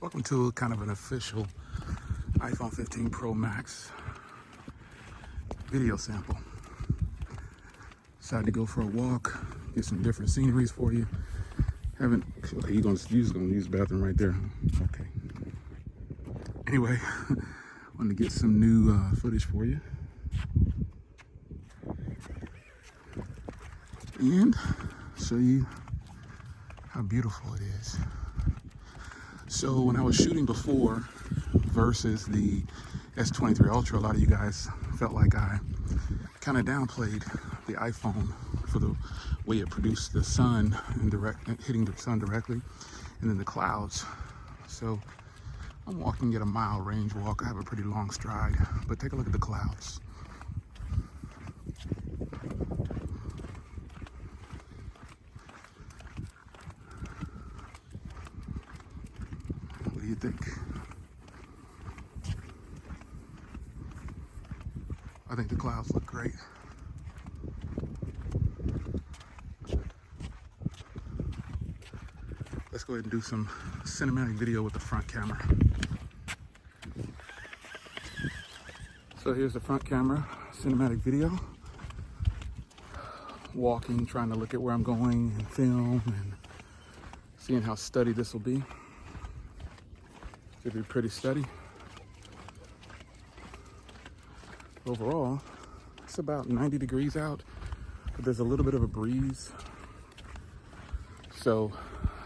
Welcome to kind of an official iPhone 15 Pro Max video sample. Decided to go for a walk, get some different sceneries for you. Okay, you're gonna use the bathroom right there. Okay. Anyway, wanted to get some new footage for you. And show you how beautiful it is. So when I was shooting before versus the S23 Ultra, a lot of you guys felt like I kind of downplayed the iPhone for the way it produced the sun and hitting the sun directly, and then the clouds. So I'm walking at a mile range walk. I have a pretty long stride, but take a look at the clouds. What do you think? I think the clouds look great. Let's go ahead and do some cinematic video with the front camera. So here's the front camera, cinematic video. Walking, trying to look at where I'm going and film and seeing how steady this will be. Should be pretty steady. Overall, it's about 90 degrees out, but there's a little bit of a breeze. So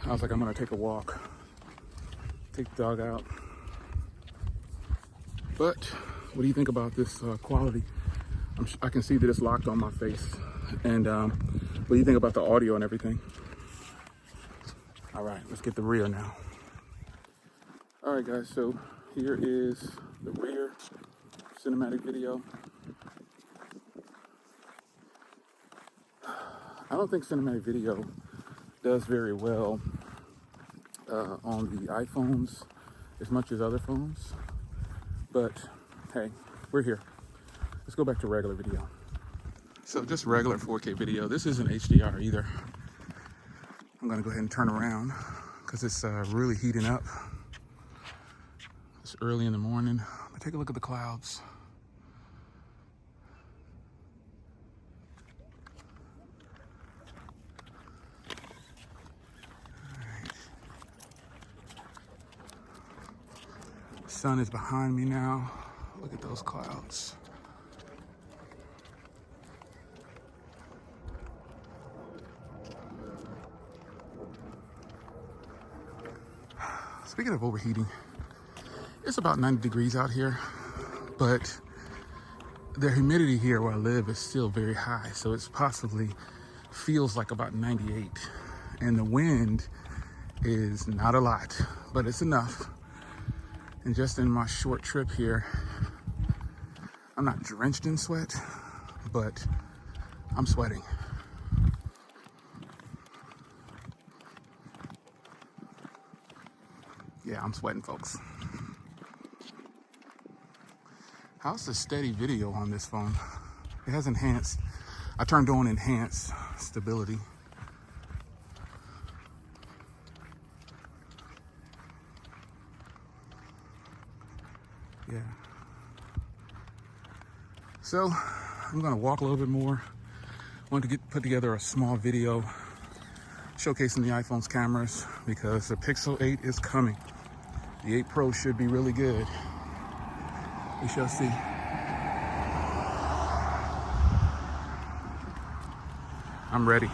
I was like, I'm gonna take a walk, take the dog out. But what do you think about this quality? I can see that it's locked on my face. And what do you think about the audio and everything? All right, let's get the rear now. All right, guys, so here is the rear cinematic video. I don't think cinematic video does very well on the iPhones as much as other phones, but hey, we're here. Let's go back to regular video. So just regular 4K video. This isn't HDR either. I'm gonna go ahead and turn around because it's really heating up. It's early in the morning, but take a look at the clouds. The sun is behind me now. Look at those clouds. Speaking of overheating, it's about 90 degrees out here, but the humidity here where I live is still very high, so it's possibly feels like about 98. And the wind is not a lot, but it's enough. And just in my short trip here, I'm not drenched in sweat, but I'm sweating. Yeah, I'm sweating, folks. How's the steady video on this phone? It has enhanced. I turned on enhanced stability. Yeah. So I'm gonna walk a little bit more. Wanted to put together a small video showcasing the iPhone's cameras because the Pixel 8 is coming. The 8 Pro should be really good. We shall see. I'm ready.